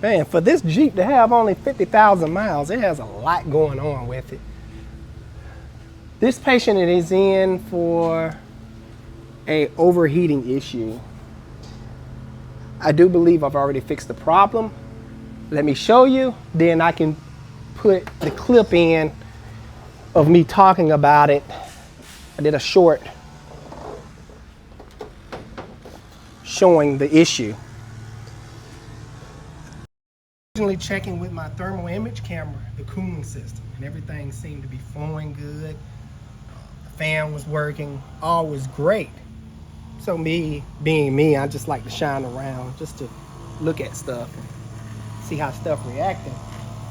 Man, for this Jeep to have only 50,000 miles, it has a lot going on with it. This patient is in for a overheating issue. I do believe I've already fixed the problem. Let me show you, then I can put the clip in of me talking about it. I did a short showing the issue. Originally checking with my thermal image camera, the cooling system, and everything seemed to be flowing good. The fan was working, all was great. So me, being me, I just like to shine around just to look at stuff and see how stuff reacting.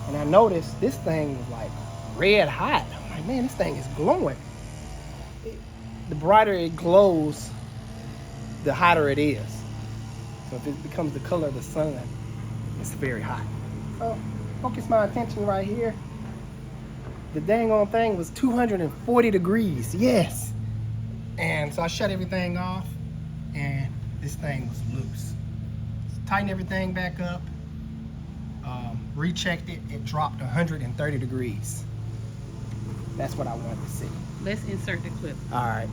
And I noticed this thing was like red hot. I'm like, man, this thing is glowing. The brighter it glows, the hotter it is. So if it becomes the color of the sun, it's very hot. So focus my attention right here. The dang on thing was 240 degrees, yes. And so I shut everything off and this thing was loose. Tighten everything back up, rechecked it, it dropped 130 degrees. That's what I wanted to see. Let's insert the clip. All right.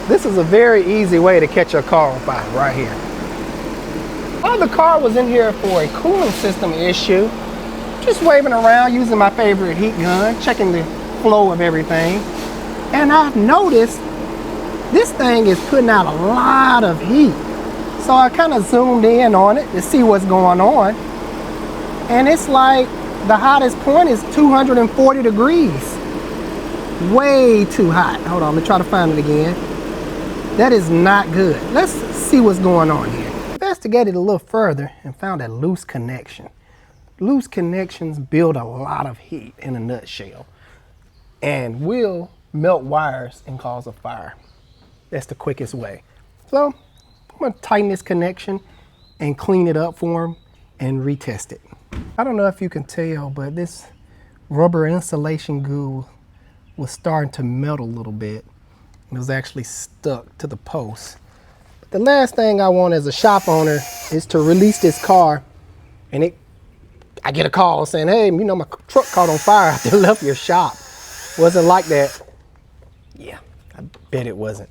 This is a very easy way to catch a car on fire right here. While the car was in here for a cooling system issue, just waving around using my favorite heat gun, checking the flow of everything. And I've noticed this thing is putting out a lot of heat. So I kind of zoomed in on it to see what's going on. And it's like the hottest point is 240 degrees. Way too hot. Hold on, let me try to find it again. That is not good. Let's see what's going on here. Investigated a little further and found a loose connection. Loose connections build a lot of heat in a nutshell and will melt wires and cause a fire. That's the quickest way. So I'm gonna tighten this connection and clean it up for him and retest it. I don't know if you can tell, but this rubber insulation glue was starting to melt a little bit. It was actually stuck to the post. But the last thing I want as a shop owner is to release this car and I get a call saying, hey, you know, my truck caught on fire after I left your shop. Wasn't like that. Yeah, I bet it wasn't.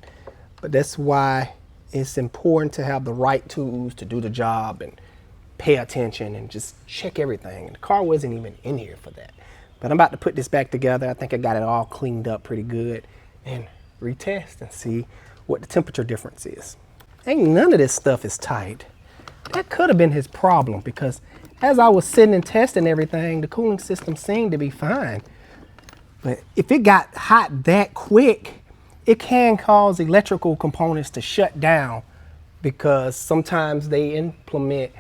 But that's why it's important to have the right tools to do the job and pay attention and just check everything. And the car wasn't even in here for that. But I'm about to put this back together. I think I got it all cleaned up pretty good and retest and see what the temperature difference is. Ain't none of this stuff is tight. That could have been his problem because as I was sitting and testing everything, the cooling system seemed to be fine. But if it got hot that quick, it can cause electrical components to shut down because sometimes they implement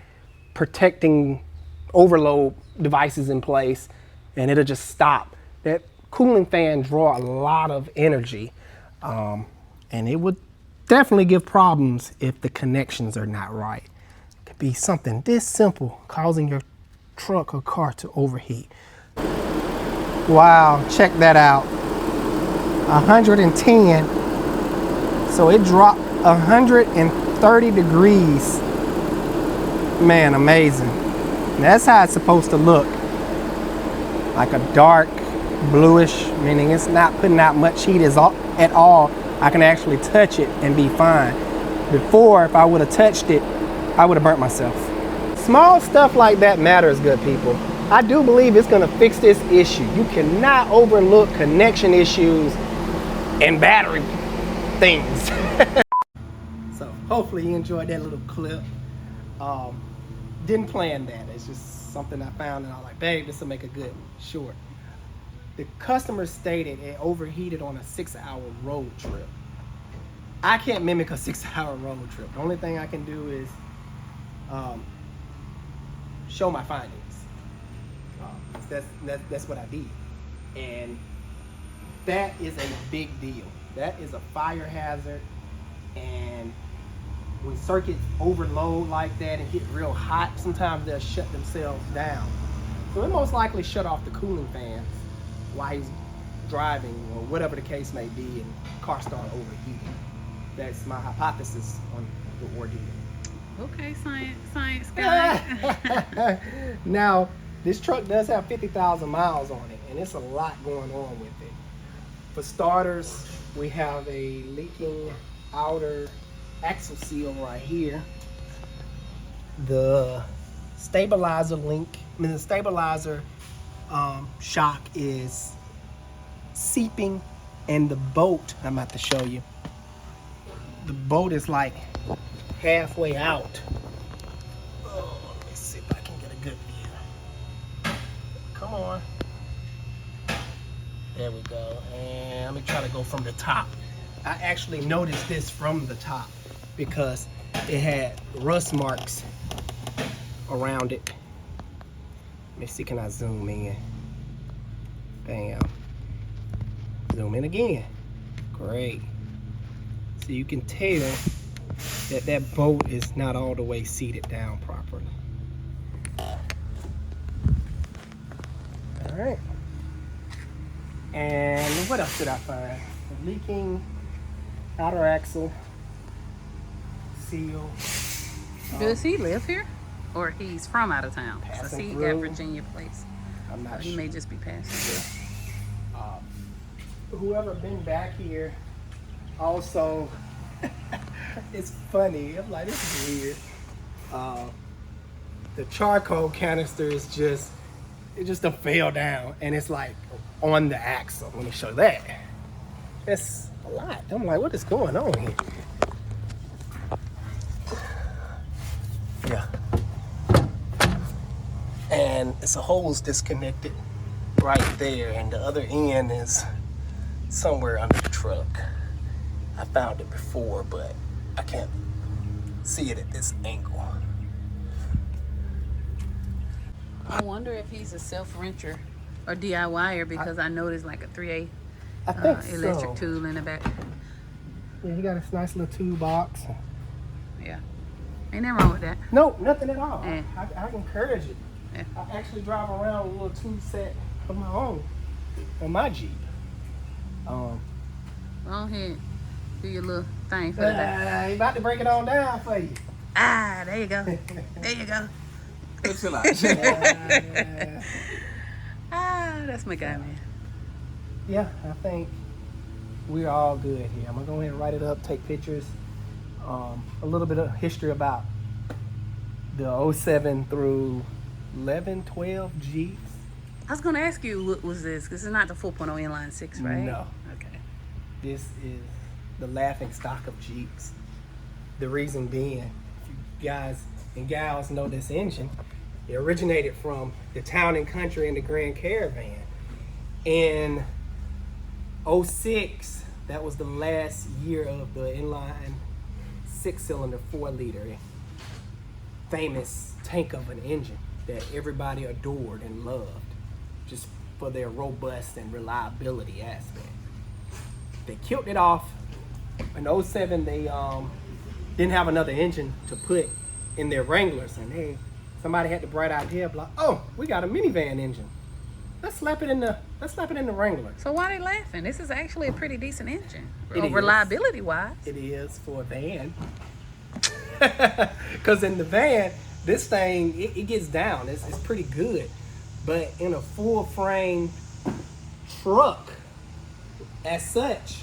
protecting overload devices in place and it'll just stop. That cooling fan draw a lot of energy and it would definitely give problems if the connections are not right. It could be something this simple causing your truck or car to overheat. Wow, check that out. 110. So it dropped 130 degrees. Man, amazing. And that's how it's supposed to look. Like a dark bluish, meaning it's not putting out much heat at all. I can actually touch it and be fine. Before, if I would have touched it, I would have burnt myself. Small stuff like that matters, good people. I do believe it's gonna fix this issue. You cannot overlook connection issues and battery things. So hopefully you enjoyed that little clip. Didn't plan that. It's just something I found and I was like, babe, this will make a good short. The customer stated it overheated on a 6-hour road trip. I can't mimic a 6-hour road trip. The only thing I can do is show my findings. That's what I did. And that is a big deal. That is a fire hazard. And when circuits overload like that and get real hot, sometimes they'll shut themselves down. So it most likely shut off the cooling fans while he's driving or whatever the case may be and the car started overheating. That's my hypothesis on the ordeal. Okay, science guy. Now, this truck does have 50,000 miles on it, and it's a lot going on with it. For starters, we have a leaking outer axle seal right here. The stabilizer the stabilizer shock is seeping, and the bolt, I'm about to show you, the bolt is like halfway out. Oh, let me see if I can get a good view. Come on. There we go. And let me try to go from the top. I actually noticed this from the top because it had rust marks around it. Let me see, can I zoom in? Bam. Zoom in again. Great. So you can tell that that bolt is not all the way seated down properly. All right. And what else did I find? The leaking outer axle seal. Does he live here? Or he's from out of town? So Passing he got through. Virginia place. I'm not He sure. may just be passing through. Whoever been back here also, it's funny. I'm like, this is weird. The charcoal canister is just, it just fell down, and it's like on the axle. Let me show that. It's a lot. I'm like, what is going on here? Yeah. And it's a hose disconnected right there, and the other end is somewhere under the truck. I found it before, but I can't see it at this angle. I wonder if he's a self-renter or DIYer because I noticed like a 3A I think electric so. tool in the back. Yeah, he got this nice little toolbox. Yeah. Ain't nothing wrong with that. No, nothing at all. Yeah. I encourage it. Yeah. I actually drive around with a little tool set of my own on my Jeep. Go ahead. Do your little thing for the day. He about to break it on down for you. Ah, there you go. There you go. Chill out. Ah, that's my guy, man. Yeah, I think we're all good here. I'm gonna go ahead and write it up, take pictures. A little bit of history about the 07 through 11, 12 Jeeps. I was going to ask you, what was this? Because it's not the 4.0 inline 6, right? No. Okay. This is the laughing stock of Jeeps. The reason being, if you guys and gals know this engine, it originated from the Town and Country and the Grand Caravan. In 06, that was the last year of the inline 6-cylinder 4-liter famous tank of an engine that everybody adored and loved just for their robust and reliability aspect. They killed it off. In 07, they didn't have another engine to put in their Wranglers, and somebody had the bright idea of like, oh, we got a minivan engine. Let's slap it in the Wrangler. So why are they laughing? This is actually a pretty decent engine. It is. Reliability-wise. It is for a van. Because in the van, this thing, it gets down. It's pretty good. But in a full frame truck, as such,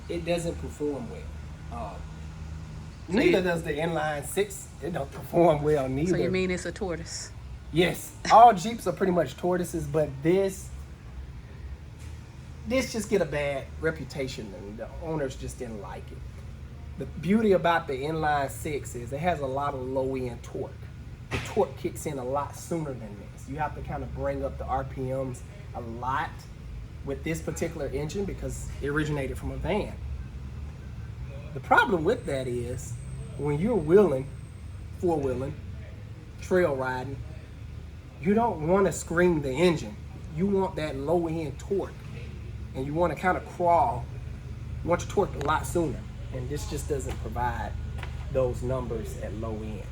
it doesn't perform well. Neither does the inline 6. It don't perform well neither. So you mean it's a tortoise? Yes, all Jeeps are pretty much tortoises, but this just get a bad reputation, and the owners just didn't like it. The beauty about the inline 6 is it has a lot of low-end torque. The torque kicks in a lot sooner than this. You have to kind of bring up the RPMs a lot with this particular engine because it originated from a van. The problem with that is when you're wheeling, four-wheeling, trail riding, you don't want to scream the engine. You want that low-end torque, and you want to kind of crawl. You want your torque a lot sooner, and this just doesn't provide those numbers at low end.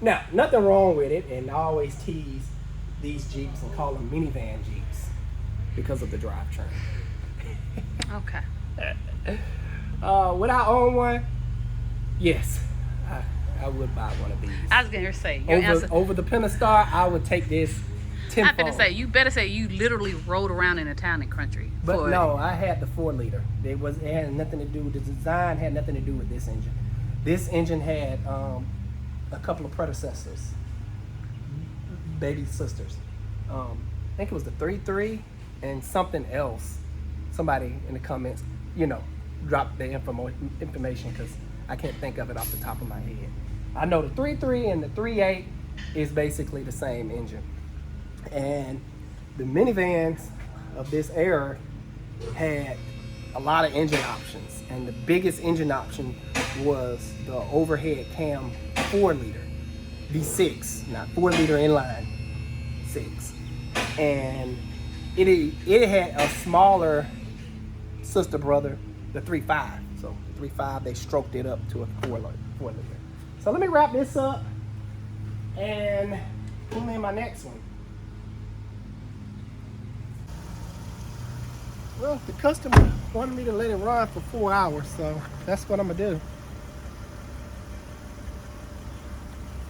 Now, nothing wrong with it, and I always tease these Jeeps and call them minivan Jeeps because of the drivetrain. Okay. Would I own one? Yes, I would buy one of these. I was gonna say your answer. Over the Pentastar, I would take this tenfold. I'm gonna say you better say you literally rode around in a town and country. But no, I had the 4-liter. It had nothing to do. The design had nothing to do with this engine. This engine had a couple of predecessors, baby sisters. I think it was the 3.3 and something else. Somebody in the comments, dropped the information because I can't think of it off the top of my head. I know the 3.3 and the 3.8 is basically the same engine. And the minivans of this era had a lot of engine options. And the biggest engine option was the overhead cam 4-liter V6, not 4-liter inline 6. And it had a smaller sister brother, the 3.5. So the 3.5, they stroked it up to a 4-liter. So let me wrap this up and pull in my next one. Well, the customer wanted me to let it run for 4 hours, so that's what I'm gonna do.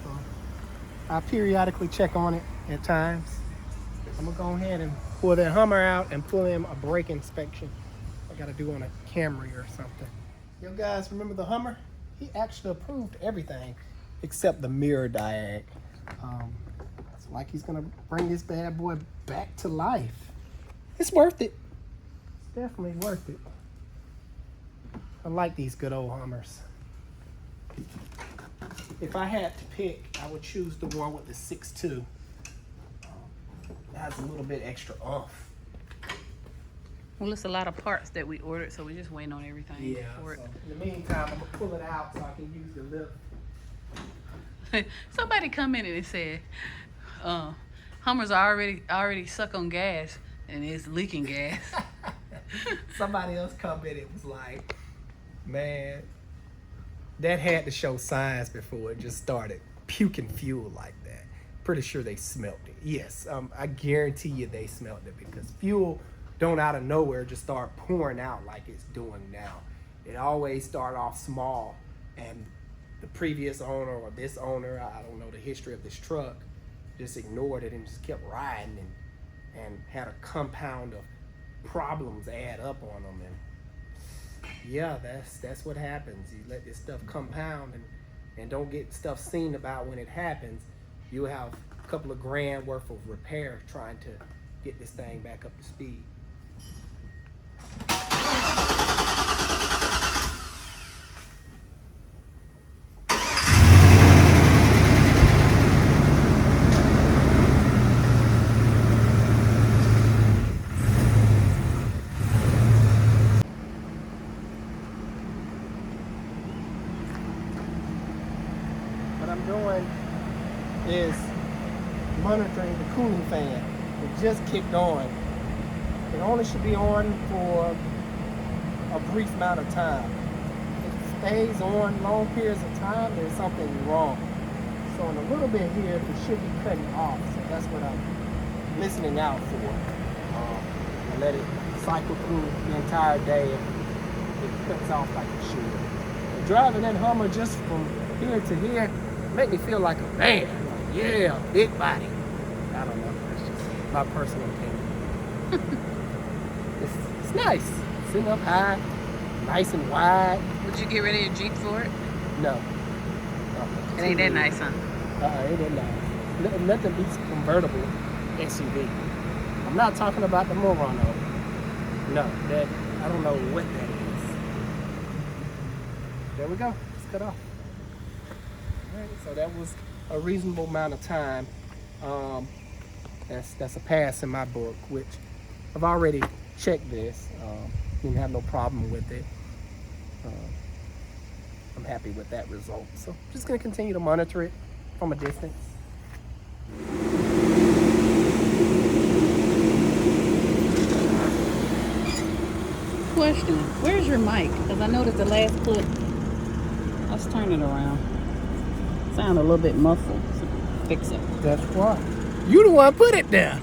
So I periodically check on it at times. I'm gonna go ahead and pull that Hummer out and pull in a brake inspection. I gotta do on a Camry or something. Yo guys, remember the Hummer? He actually approved everything except the mirror diag. It's like he's gonna bring this bad boy back to life. It's worth it. It's definitely worth it. I like these good old Hummers. If I had to pick, I would choose the one with the 6.2. It has a little bit extra oomph. Well, it's a lot of parts that we ordered, so we're just waiting on everything. Yeah, for so in the meantime, I'm gonna pull it out so I can use the lift. it. Somebody commented and said, Hummers already suck on gas and it's leaking gas. Somebody else commented, was like, man, that had to show signs before it just started puking fuel like that. Pretty sure they smelt it. Yes, I guarantee you they smelt it, because fuel don't out of nowhere just start pouring out like it's doing now. It always start off small, and the previous owner or this owner, I don't know the history of this truck, just ignored it and just kept riding and had a compound of problems add up on them. And yeah, that's what happens. You let this stuff compound and don't get stuff seen about when it happens. You have a couple of grand worth of repair trying to get this thing back up to speed. What I'm doing is monitoring the cooling fan. It just kicked on. It only should be on for a brief amount of time. If it stays on long periods of time, there's something wrong. So in a little bit here, it should be cutting off. So that's what I'm listening out for. I let it cycle through the entire day, and it cuts off like it should. And driving that Hummer just from here to here make me feel like a man. Like, yeah, big body. I don't know. That's just my personal opinion. It's nice. Sitting up high, nice and wide. Would you get rid of your Jeep for it? No. It ain't that nice, huh? It ain't nice. Nothing beats convertible SUV. I'm not talking about the Murano. No, that I don't know what that is. There we go. It's cut off. All right, so that was a reasonable amount of time. That's a pass in my book, which I've already checked this. Didn't have no problem with it. I'm happy with that result. So I'm just gonna continue to monitor it from a distance. Question, where's your mic? Because I noticed the last clip, let's turn it around. Sound a little bit muffled. So fix it. That's why. You the one put it there.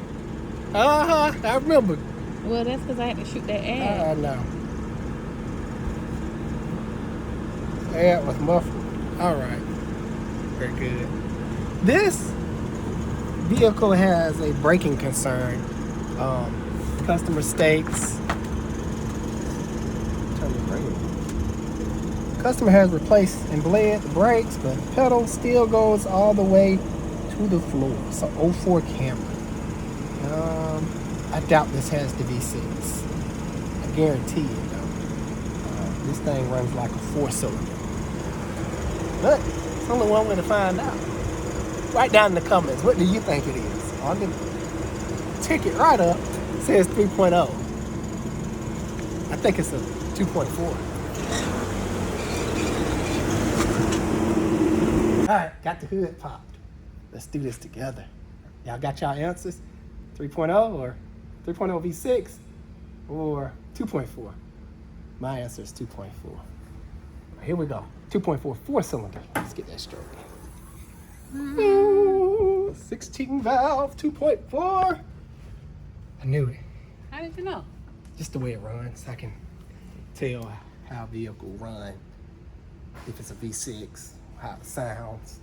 I remember. Well, that's because I had to shoot that ad. No. Ad was muffled. All right. Very good. This vehicle has a braking concern. Customer states, turn the brake. Customer has replaced and bled the brakes, but the pedal still goes all the way to the floor. It's an 04 Camry. I doubt this has the V6. I guarantee it though. This thing runs like a 4-cylinder. But it's only one way to find out. Write down in the comments, what do you think it is? On the ticket right up, it says 3.0. I think it's a 2.4. All right, got the hood popped. Let's do this together. Y'all got y'all answers? 3.0 or 3.0 V6 or 2.4? My answer is 2.4. Here we go. 2.4 4-cylinder. Let's get that straight. 16 valve 2.4. I knew it. How did you know? Just the way it runs. I can tell how a vehicle run. If it's a V6, how it sounds.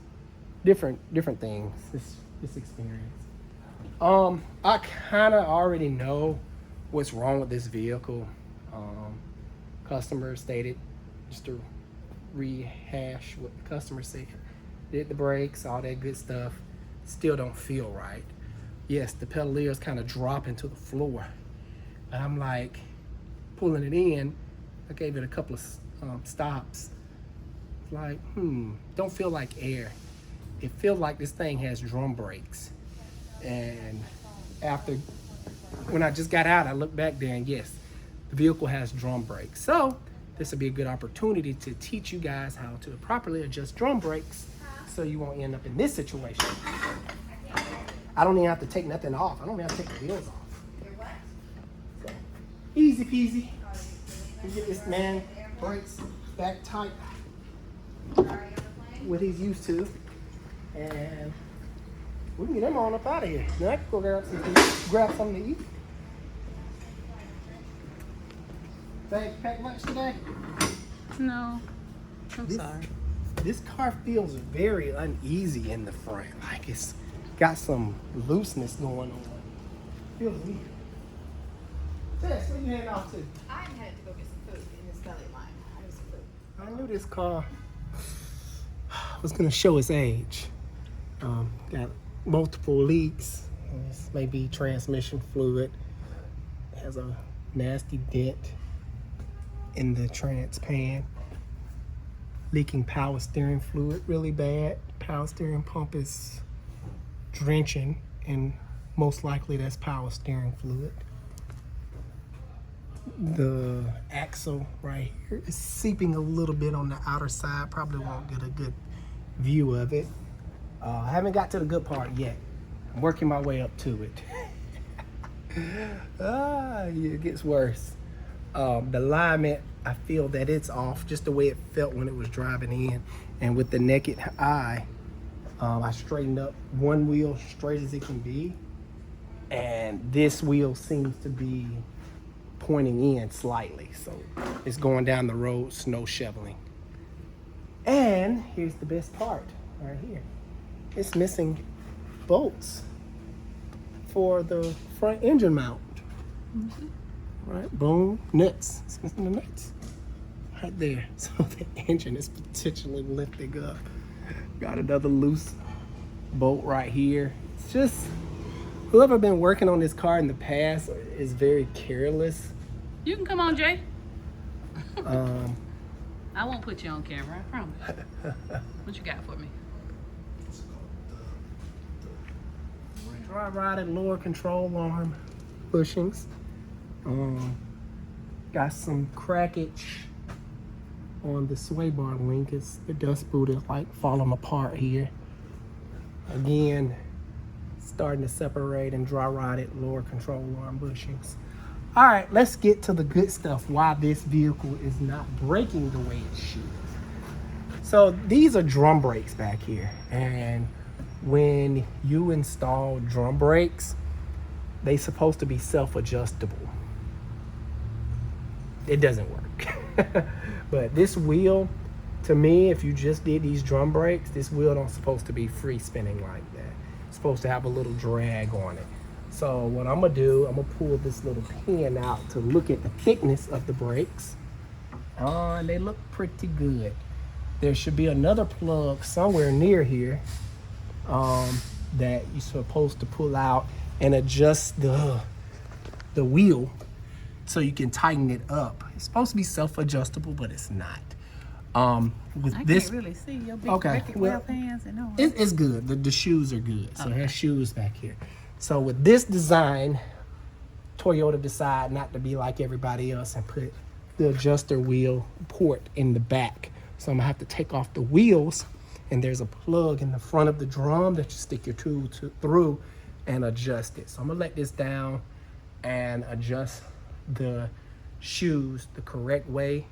Different things. This experience. I kind of already know what's wrong with this vehicle. Customer stated, just to rehash what the customer said. Did the brakes, all that good stuff. Still don't feel right. Yes, the pedaliers kind of drop into the floor. But I'm like, pulling it in, I gave it a couple of stops. It's like, don't feel like air. It feels like this thing has drum brakes. And when I just got out, I looked back there and yes, the vehicle has drum brakes. So this would be a good opportunity to teach you guys how to properly adjust drum brakes so you won't end up in this situation. I don't even have to take nothing off. I don't even have to take the wheels off. So, easy peasy. You get this man brakes back tight, what he's used to, and we can get him on up out of here. Now I can go grab something to eat. Did pack lunch today? No. I'm sorry. This car feels very uneasy in the front. Like it's got some looseness going on. Feels weird. Tess, where you heading off to? I'm headed to go get some food in this belly line. I have some food. I knew this car was gonna show its age. Got multiple leaks. This may be transmission fluid. It has a nasty dent in the trans pan. Leaking power steering fluid really bad. Power steering pump is drenching, and most likely that's power steering fluid. The axle right here is seeping a little bit on the outer side. Probably won't get a good view of it. I haven't got to the good part yet. I'm working my way up to it. It gets worse. The alignment, I feel that it's off just the way it felt when it was driving in. And with the naked eye, I straightened up one wheel straight as it can be. And this wheel seems to be pointing in slightly. So it's going down the road, snow shoveling. And here's the best part right here. It's missing bolts for the front engine mount. Right, boom, nuts. It's missing the nuts right there. So the engine is potentially lifting up. Got another loose bolt right here. It's just, whoever been working on this car in the past is very careless. You can come on, Jay. I won't put you on camera, I promise. What you got for me? Dry rotted lower control arm bushings. Got some crackage on the sway bar link. It's the dust boot is like falling apart here. Again, starting to separate and dry rotted lower control arm bushings. All right, let's get to the good stuff. Why this vehicle is not braking the way it should. So these are drum brakes back here, and when you install drum brakes, they supposed to be self-adjustable. It doesn't work. But this wheel To me, if you just did these drum brakes, this wheel don't supposed to be free spinning like that. It's supposed to have a little drag on it. So what I'm gonna do, I'm gonna pull this little pin out to look at the thickness of the brakes. And they look pretty good. There should be another plug somewhere near here that you're supposed to pull out and adjust the wheel so you can tighten it up. It's supposed to be self-adjustable, but it's not. With I this, can't really see your big okay, cricket well, well pants and all. it's good. The shoes are good. So Okay. there's shoes back here. So with this design, Toyota decided not to be like everybody else and put the adjuster wheel port in the back. So I'm gonna have to take off the wheels, and there's a plug in the front of the drum that you stick your tool through and adjust it. So I'm gonna let this down and adjust the shoes the correct way,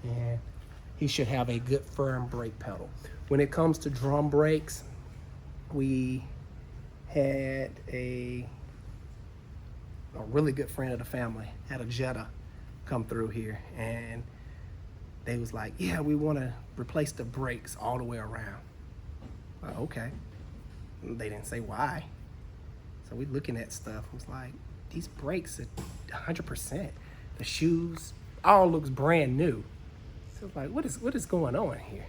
and he should have a good firm brake pedal. When it comes to drum brakes, we had a really good friend of the family had a Jetta come through here, and they was like, yeah, we want to replace the brakes all the way around. Well, okay. They didn't say why. So we looking at stuff. It was like, these brakes are 100%. The shoes all looks brand new. So it's like, what is going on here?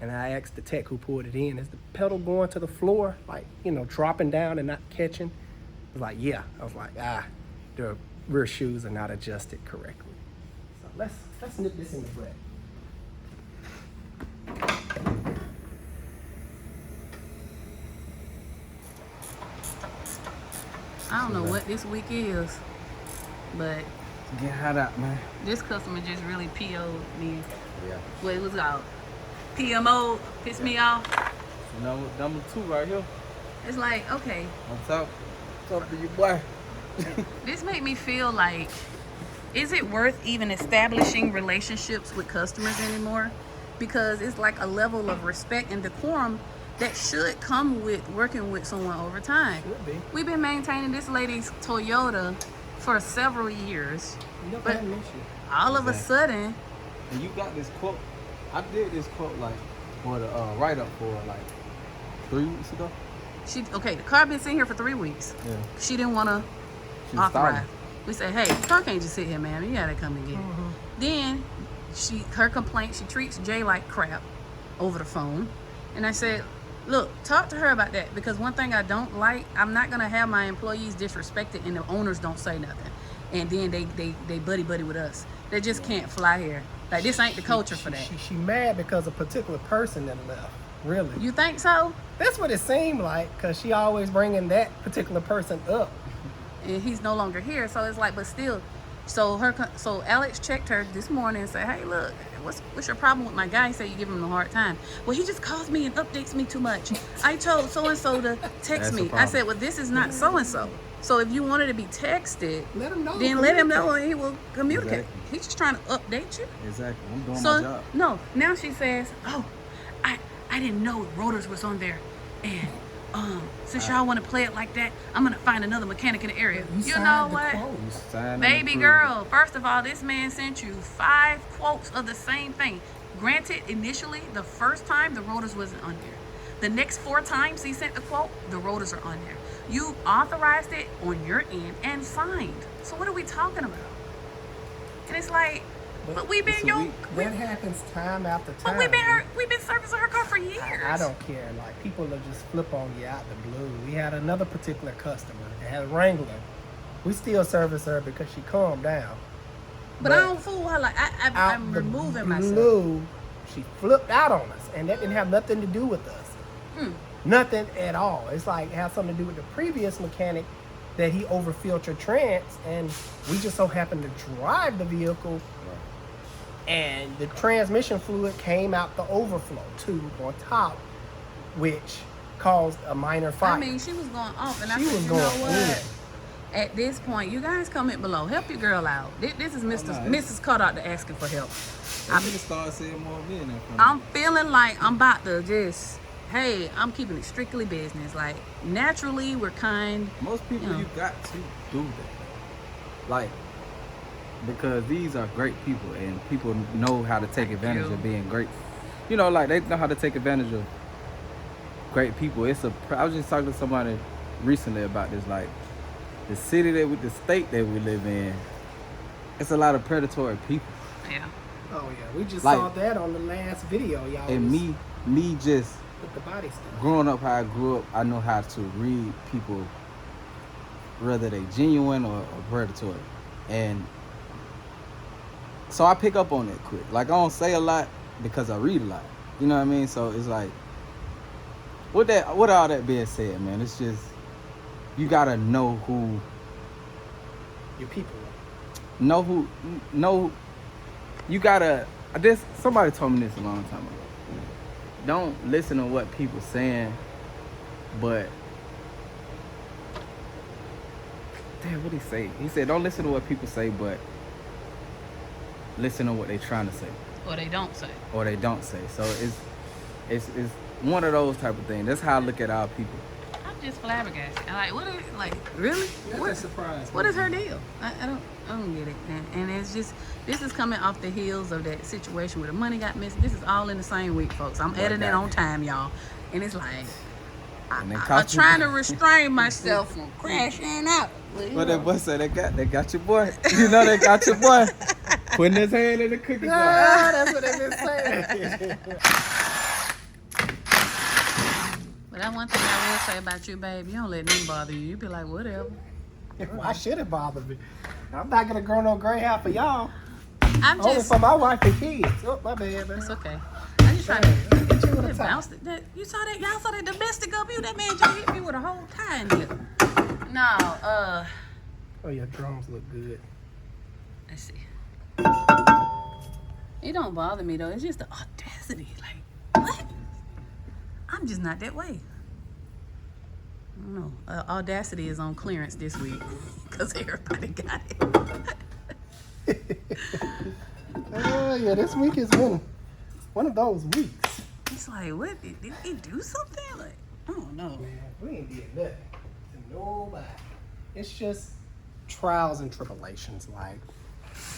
And I asked the tech who pulled it in, is the pedal going to the floor, like, dropping down and not catching? I was like, yeah. I was like, the rear shoes are not adjusted correctly. So let's nip this in the bud. I don't know what this week is, but Get hot out, man. this customer just really PO'd me. Yeah. What it was called? PMO pissed me off. Number 2 right here. It's like, okay, On top. Talk to you, boy. this made me feel like, is it worth even establishing relationships with customers anymore? Because it's like a level of respect and decorum that should come with working with someone over time. Should be. We've been maintaining this lady's Toyota for several years, You never but had an issue. all of a Exactly. sudden, And you got this quote. I did this quote like for the write-up for like 3 weeks ago. the car been sitting here for 3 weeks. Yeah. She didn't want to She was authorize. stalling. We said, hey, the car can't just sit here, ma'am. You gotta come and get it. Then her complaint, she treats Jay like crap over the phone. And I said, look, talk to her about that, because one thing I don't like, I'm not gonna have my employees disrespected and the owners don't say nothing. And then they buddy with us. They just can't fly here. Like, this ain't the culture for that. She mad because a particular person that left. Really? You think so? That's what it seemed like, because she always bringing that particular person up. And he's no longer here, so it's like, but still. So Alex checked her this morning and said, hey, look, what's your problem with my guy? He said you give him a hard time. Well, he just calls me and updates me too much. I told so-and-so to text That's me. the I said, problem. well, this is not so-and-so. So if you wanted to be texted, Let him know. then let him know and he will communicate. Exactly. He's just trying to update you. Exactly. I'm doing my So, job. no, now she says, oh, I didn't know rotors was on there. And since y'all want to play it like that, I'm going to find another mechanic in the area. You know what? Sign and Baby approve. girl, first of all, this man sent you 5 quotes of the same thing. Granted, initially, the first time, the rotors wasn't on there. The next 4 times he sent the quote, the rotors are on there. You authorized it on your end and signed. So what are we talking about? And it's like, but we've been That happens time after time. but we've been servicing her car for years. I don't care. Like, people will just flip on you out the blue. We had another particular customer that had a Wrangler. We still service her because she calmed down. But I don't fool her. Like, I'm Out the removing myself. blue, she flipped out on us, and that didn't have nothing to do with us. Nothing at all. It's like it had something to do with the previous mechanic that he overfilled trans, and we just so happened to drive the vehicle, and the transmission fluid came out the overflow tube on top, which caused a minor fire. I mean, she was going off, and I She said, was you know going what? At this point, you guys comment below. Help your girl out. This is Mrs. Cutout asking for help. I'm gonna start saying more men in front of I'm feeling like I'm about to just, hey, I'm keeping it strictly business. Like, naturally, we're kind. Most people, Yeah. you got to do that. Like, because these are great people, and people know how to take advantage you. of being great. You know, like they know how to take advantage of great people. I was just talking to somebody recently about this, like the state that we live in. It's a lot of predatory people. Yeah. Oh yeah, we just Like- saw that on the last video, y'all. And was me just with the body stuff. growing up how I grew up, I know how to read people, whether they genuine or predatory. And so I pick up on that quick. Like, I don't say a lot because I read a lot. You know what I mean? So it's like, with all that being said, man, it's just, you gotta know who, Your people. you gotta, somebody told me this a long time ago. Don't listen to what people saying, but, damn, what'd he say? He said, don't listen to what people say, but listen to what they trying to say. Or they don't say. Or they don't say. So it's one of those type of things. That's how I look at our people. I'm just flabbergasted. I'm like, what is, like, really? That's a surprise. What is her deal? I don't get it. And it's just, this is coming off the heels of that situation where the money got missing. This is all in the same week, folks. I'm editing on time, y'all. And it's like, And it I'm cost you- trying to restrain myself from crashing out. What that boy said, they got your boy. You know they got your boy. Putting his hand in the cookie jar. Ah, that's what they've been saying. But that one thing I will say about you, babe, you don't let them bother you. You be like, whatever. Why should it bother me? I'm not gonna grow no gray hair for y'all. I'm Only just, for my wife and kids. Oh, my bad, man. it's okay. I just trying to Get you with a it tie. bounced it. You saw that? Y'all saw that domestic up you? That man just hit me with a whole tie in here. No, Oh, your drums look good. let's see. It don't bother me though. It's just the audacity. Like, what? I'm just not that way. I don't know. Audacity is on clearance this week because everybody got it. Oh, yeah, this week has been one of those weeks. It's like, what? Did he do something? Like, I don't know. Man, we ain't did nothing to nobody. It's just trials and tribulations. Like,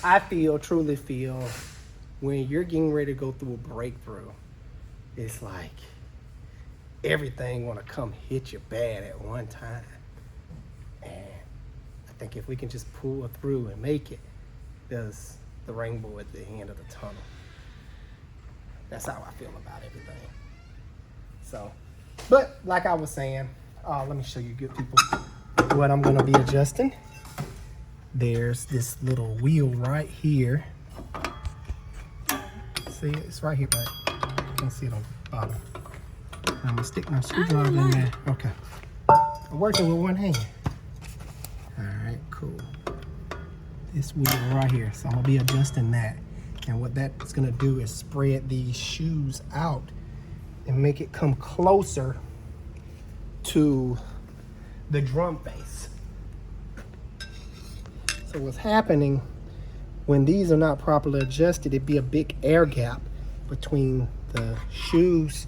I truly feel, when you're getting ready to go through a breakthrough, it's like everything want to come hit you bad at one time. And I think if we can just pull through and make it, there's the rainbow at the end of the tunnel. That's how I feel about everything. So, but like I was saying, let me show you good people what I'm gonna be adjusting. There's this little wheel right here. See, it's right here, but you can see it on the bottom. I'm gonna stick my screwdriver in there. Okay. I'm working with one hand. All right, cool. This wheel right here, so I'm gonna be adjusting that. And what that's gonna do is spread these shoes out and make it come closer to the drum face. So what's happening when these are not properly adjusted, it'd be a big air gap between the shoes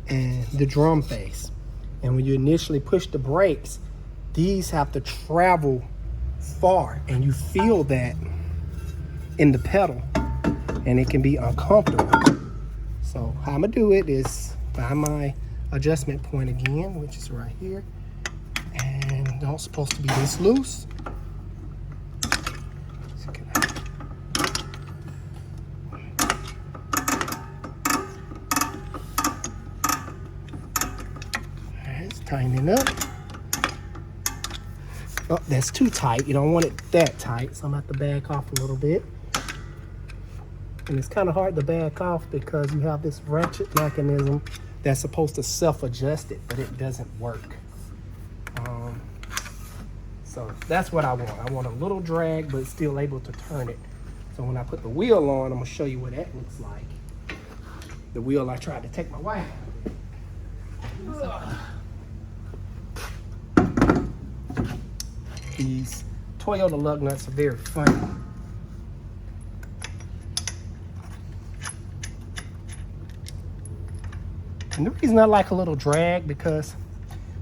and the drum face. And when you initially push the brakes, these have to travel far, and you feel that in the pedal, and it can be uncomfortable. So how I'm gonna do it is find my adjustment point again, which is right here, and don't supposed to be this loose. Let's tighten it up. Oh, that's too tight. You don't want it that tight, so I'm gonna have to back off a little bit. And it's kind of hard to back off because you have this ratchet mechanism that's supposed to self-adjust it, but it doesn't work. So that's what I want. I want a little drag, but still able to turn it. So when I put the wheel on, I'm gonna show you what that looks like. The wheel I tried to take my wife out of. These Toyota lug nuts are very funny. And the reason I like a little drag, because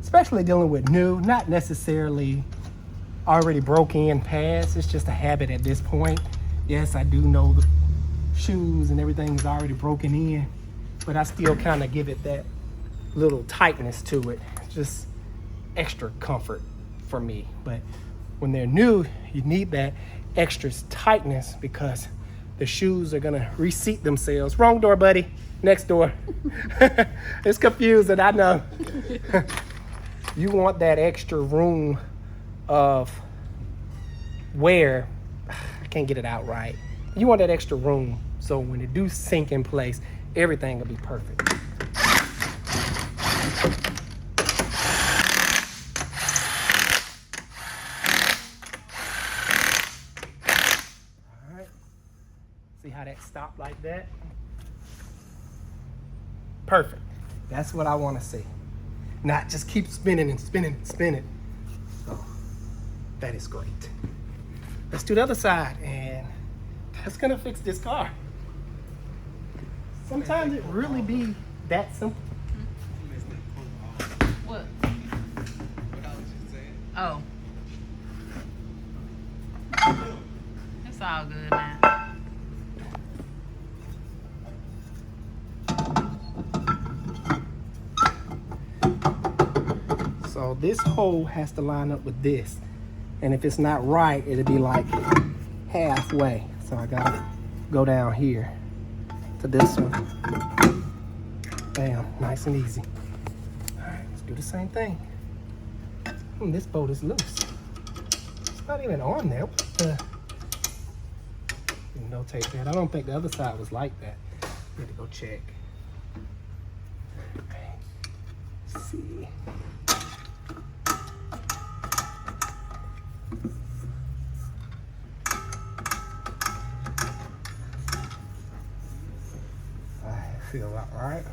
especially dealing with new, not necessarily already broke in past. It's just a habit at this point. Yes, I do know the shoes and everything is already broken in, but I still kind of give it that little tightness to it. Just extra comfort for me. But when they're new, you need that extra tightness because the shoes are gonna reseat themselves. Wrong door, buddy. Next door. It's confusing, I know. You want that extra room of wear. I can't get it out right. You want that extra room so when it do sink in place, everything will be perfect. All right. See how that stopped like that? Perfect. That's what I want to see. Not just keep spinning and spinning and spinning. So that is great. Let's do the other side, and that's gonna fix this car. Sometimes it really be that simple. What? Oh. It's all good, man. So this hole has to line up with this. And if it's not right, it'll be like halfway. So I gotta go down here to this one. Bam, nice and easy. All right, let's do the same thing. This bolt is loose. It's not even on there. What the? Notate that. I don't think the other side was like that. Need to go check. Let's see. Feel about right.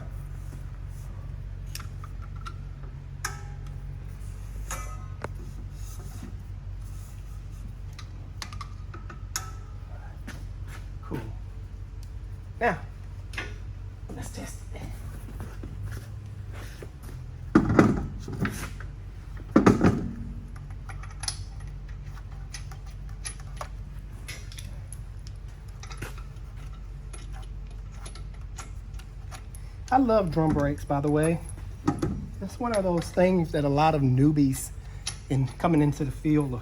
Cool. Now, let's test it. I love drum brakes, by the way. It's one of those things that a lot of newbies in coming into the field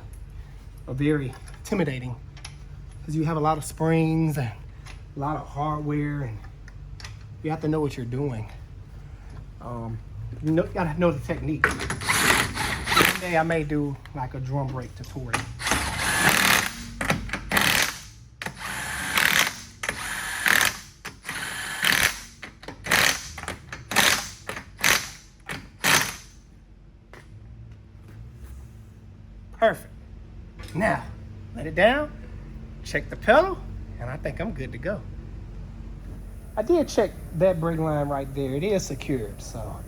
are very intimidating because you have a lot of springs and a lot of hardware, and you have to know what you're doing. You gotta know the technique. One day I may do like a drum brake tutorial. Perfect. Now, let it down, check the pedal, and I think I'm good to go. I did check that brake line right there. It is secured, so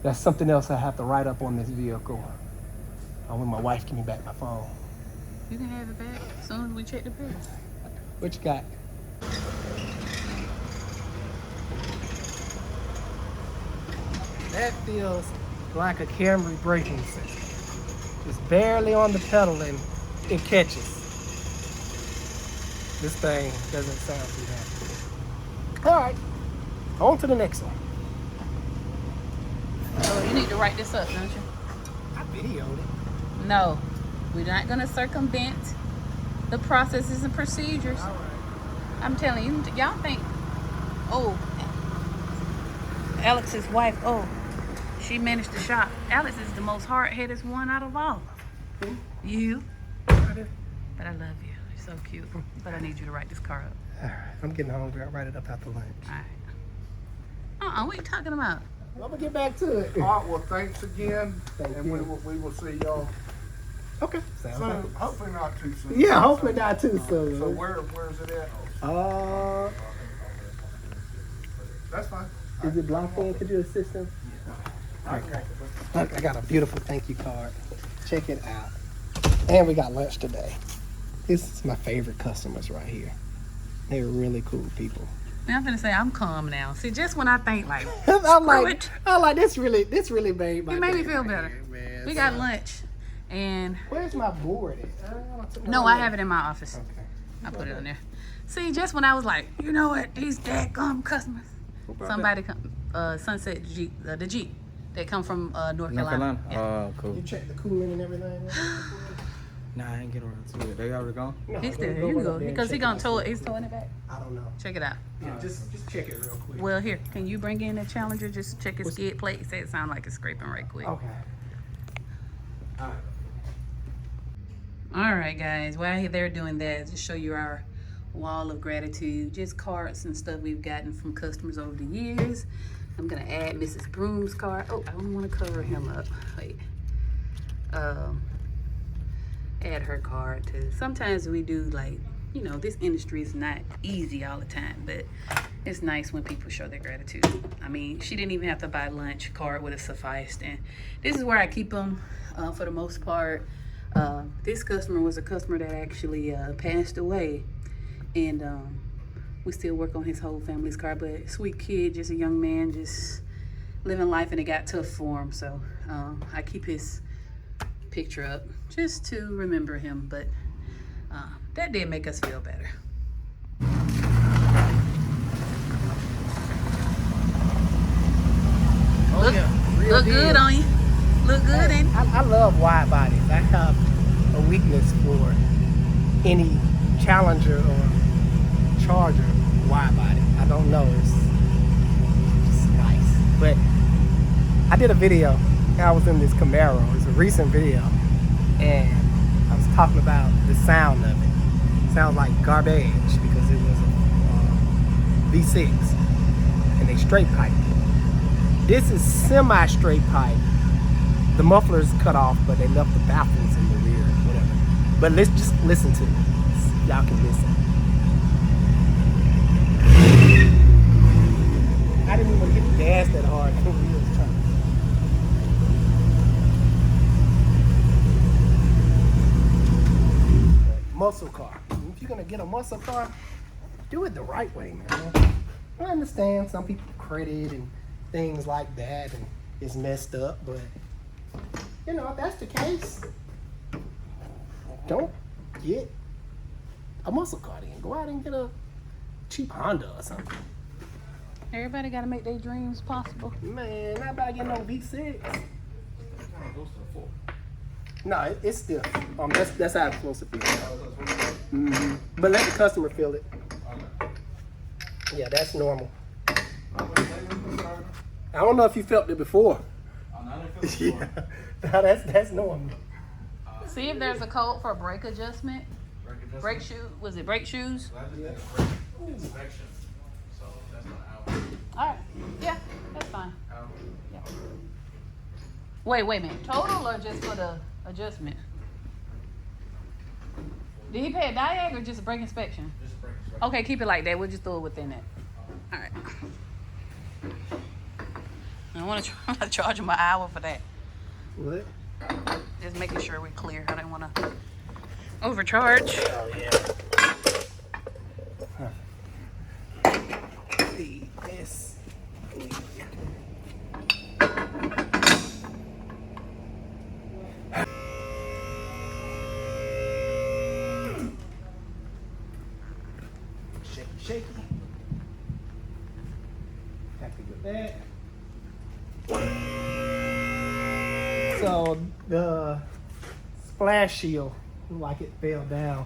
that's something else I have to write up on this vehicle. When my wife give me back my phone. You can have it back as soon as we check the pedal. What you got? That feels like a Camry braking system. Just barely on the pedal and it catches. This thing doesn't sound too happy. All right, on to the next one. Oh, you need to write this up, don't you? I videoed it. No, we're not gonna circumvent the processes and procedures. All right. I'm telling you, y'all think, oh, Alex's wife, oh, she managed the shop. Alex is the most hard-headed one out of all. Who? You. But I love you. You're so cute. But I need you to write this car up. All right, I'm getting hungry. I'll write it up after lunch. All right. What are you talking about? I'm gonna get back to it. All right, well, thanks again, Thank and you. we will see y'all Okay. Sounds soon. like Hopefully not too soon. Yeah, hopefully not too soon. So where's it at? That's fine. Is it blocked in? Could you assist him? Okay. Look, I got a beautiful thank you card. Check it out. And we got lunch today. This is my favorite customers right here. They're really cool people. I'm gonna say I'm calm now. See, just when I think like, I'm screw like, it. this really made my You made me day feel right better. here, man. We So, got lunch. And Where's my board at? don't took no, my I have it in my office. Okay. I put it on there. See, just when I was like, you know what, these dadgum customers. Somebody come, Sunset Jeep, the Jeep. They come from North Carolina. Yeah. Oh, cool. You checked the cooling and everything? Nah, I ain't get around to it. They already gone? No, He's still go- here. go You can run go up there and because he check gonna it tow out. it. He's towing it back. I don't know. Check it out. Yeah, just check it real quick. Well, here, can you bring in the Challenger? Just check his skid plate. Say it sounds like it's scraping right quick. Okay. All right. All right, guys. While they're doing that, just show you our wall of gratitude. Just cards and stuff we've gotten from customers over the years. I'm gonna add Mrs. Broom's card. Oh, I don't want to cover him up. Wait. Add her card too. Sometimes we do, like, you know, this industry is not easy all the time, but it's nice when people show their gratitude. I mean, she didn't even have to buy lunch. Card would have sufficed. And this is where I keep them for the most part. This customer was a customer that actually passed away, and we still work on his whole family's card. But sweet kid, just a young man, just living life, and it got tough for him. So I keep his picture up just to remember him. But that did make us feel better. Oh, yeah. Real Look deal. good on you. Look good, ain't it? I love wide bodies. I have a weakness for any Challenger or Charger wide body. I don't know. It's just nice. But I did a video. I was in this Camaro. It's a recent video. And I was talking about the sound of it. It sounds like garbage because it was a V6 and they straight pipe. This is semi-straight pipe. The muffler's cut off, but they left the baffles in the rear, whatever. But let's just listen to it. Y'all can listen. I didn't even hit the gas that hard. I think the wheels turned. Muscle car. If you're gonna get a muscle car, do it the right way, man. I understand some people credit and things like that, and it's messed up, but you know, if that's the case, don't get a muscle car then. Go out and get a cheap Honda or something. Everybody got to make their dreams possible. Man, not about getting no V6. No, it's still. That's how it's supposed to be. Mm-hmm. But let the customer feel it. Yeah, that's normal. I don't know if you felt it before. Yeah, no, that's normal. See if there's a code for brake adjustment. Brake shoe. Was it brake shoes? All right. Yeah, that's fine. Yeah. Wait a minute. Total or just for the adjustment? Did he pay a diag or just a brake inspection? Just a brake inspection. Okay, keep it like that. We'll just throw it within that. All right. I want to charge him an hour for that. What? Just making sure we're clear. I don't want to overcharge. Oh yeah. See this. Shaky, shaky. Happy with that. So the splash shield, like it fell down.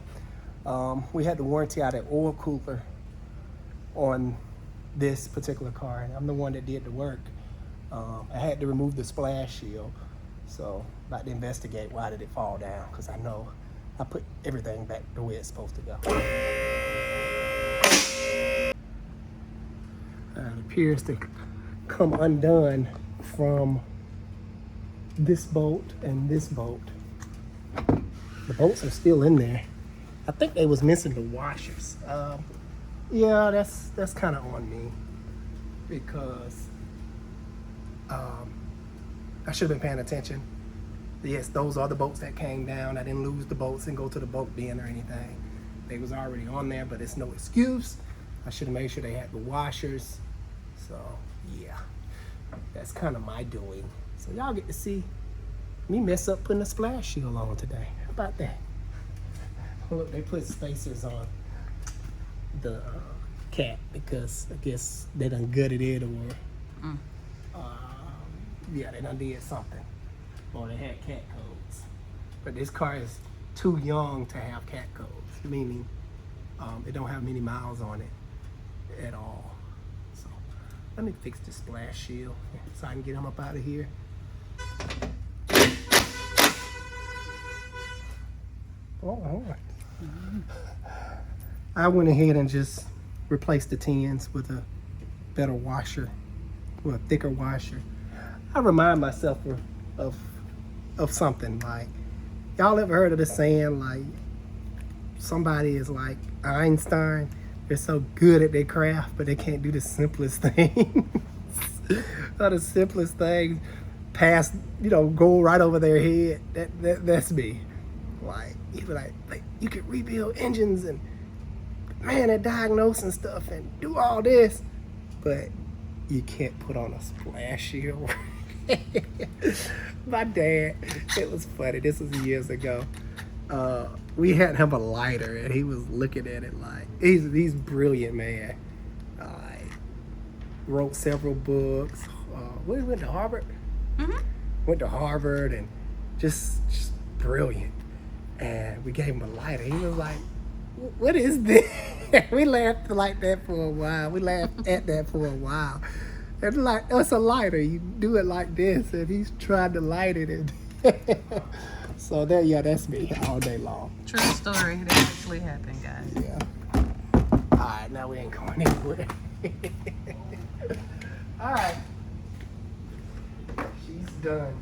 We had the warranty out at oil cooler on this particular car, and I'm the one that did the work. I had to remove the splash shield, so about to investigate why did it fall down, because I know I put everything back the way it's supposed to go. It appears to come undone from this bolt and this bolt. The bolts are still in there. I think they was missing the washers. Yeah, that's kind of on me because I should have been paying attention. Yes, those are the bolts that came down. I didn't lose the bolts and go to the bolt bin or anything. They was already on there, but it's no excuse. I should have made sure they had the washers. So yeah, that's kind of my doing. So y'all get to see me mess up putting a splash shield on today. How about that? Look, they put spacers on the cat because I guess they done gutted it or yeah, they done did something. Or they had cat codes. But this car is too young to have cat codes, meaning it don't have many miles on it at all. So let me fix the splash shield so I can get him up out of here. Oh, all right. I went ahead and just replaced the tins with a better washer, with a thicker washer. I remind myself of something like, y'all ever heard of the saying like somebody is like Einstein? They're so good at their craft, but they can't do the simplest things. Or the simplest things pass, go right over their head. That's me. Like, you be like you could rebuild engines and and diagnose and stuff and do all this, but you can't put on a splash shield. My dad, it was funny. This was years ago. We had him a lighter, and he was looking at it like he's brilliant, man. Wrote several books. We went to Harvard. Went to Harvard, and just brilliant. And we gave him a lighter. He was like, "What is this?" We laughed like that for a while. We laughed at that for a while. And like, oh, it's a lighter. You do it like this, and he's trying to light it. And so that's me all day long. True story. That actually happened, guys. Yeah. All right, now we ain't going anywhere. All right. She's done.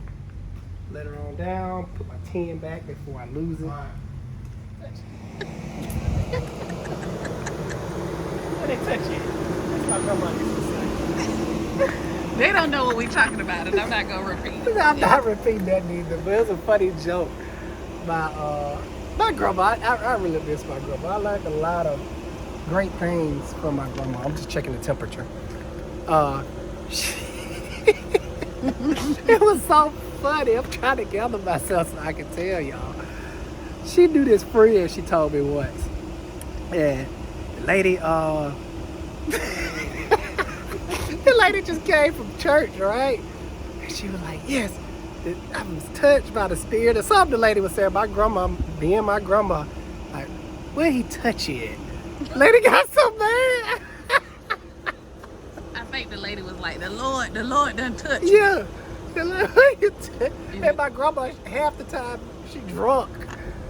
Let her on down. Put my 10 back before I lose it. All right. Let it touch it. That's my grandma used to say. They don't know what we're talking about, and I'm not going to repeat. I'm not repeating that neither, but it was a funny joke. My grandma, I really miss my grandma. I learned a lot of great things from my grandma. I'm just checking the temperature. It was so funny. I'm trying to gather myself so I can tell y'all. She knew this friend she told me once. And the lady, the lady just came from church, right? And she was like, yes, I was touched by the spirit or something. The lady was saying, my grandma, being my grandma, like, where he touch you at? Lady got so mad. I think the lady was like, the Lord done touched me. Yeah. And my grandma, half the time, she drunk.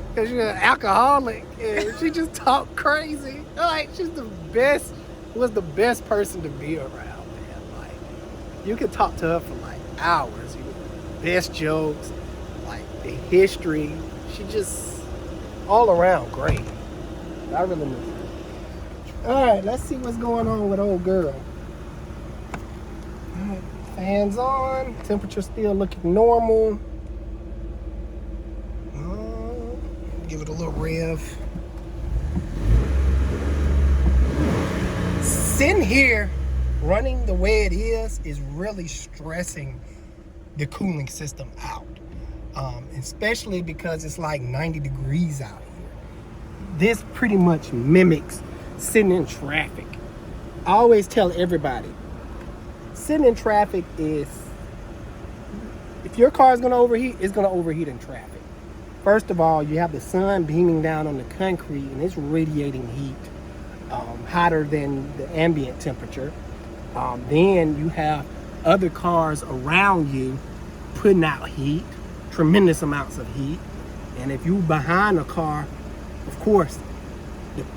Because she's an alcoholic. And she just talked crazy. Like, she's was the best person to be around, man. Like, you could talk to her for like hours. Best jokes, like the history. She just all around great. I really miss her. All right, let's see what's going on with old girl. All right, fans on. Temperature still looking normal. Give it a little rev. Sitting here, running the way it is really stressing the cooling system out, especially because it's like 90 degrees out here. This pretty much mimics sitting in traffic. I always tell everybody, sitting in traffic is, if your car is going to overheat, it's going to overheat in traffic. First of all, you have the sun beaming down on the concrete and it's radiating heat, hotter than the ambient temperature. Then you have other cars around you putting out heat, tremendous amounts of heat. And if you're behind a car, of course,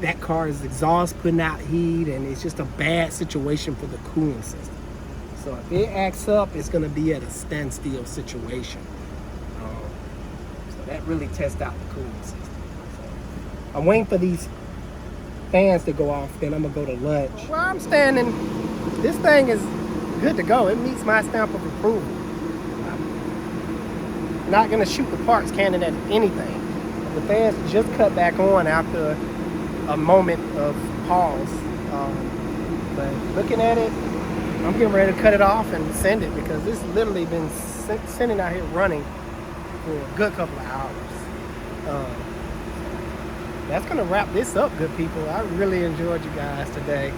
that car is exhaust putting out heat, and it's just a bad situation for the cooling system. So if it acts up, it's going to be at a standstill situation. So that really tests out the cooling system. So I'm waiting for these fans to go off, then I'm going to go to lunch. Where I'm standing, this thing is good to go. It meets my stamp of approval. I'm not going to shoot the parts cannon at anything. The fans just cut back on after a moment of pause. But looking at it, I'm getting ready to cut it off and send it, because this literally been sitting out here running for a good couple of hours. That's gonna wrap this up, good people. I really enjoyed you guys today.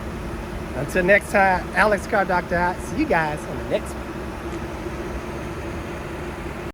Until next time, Alex Car Doctor out. See you guys on the next one.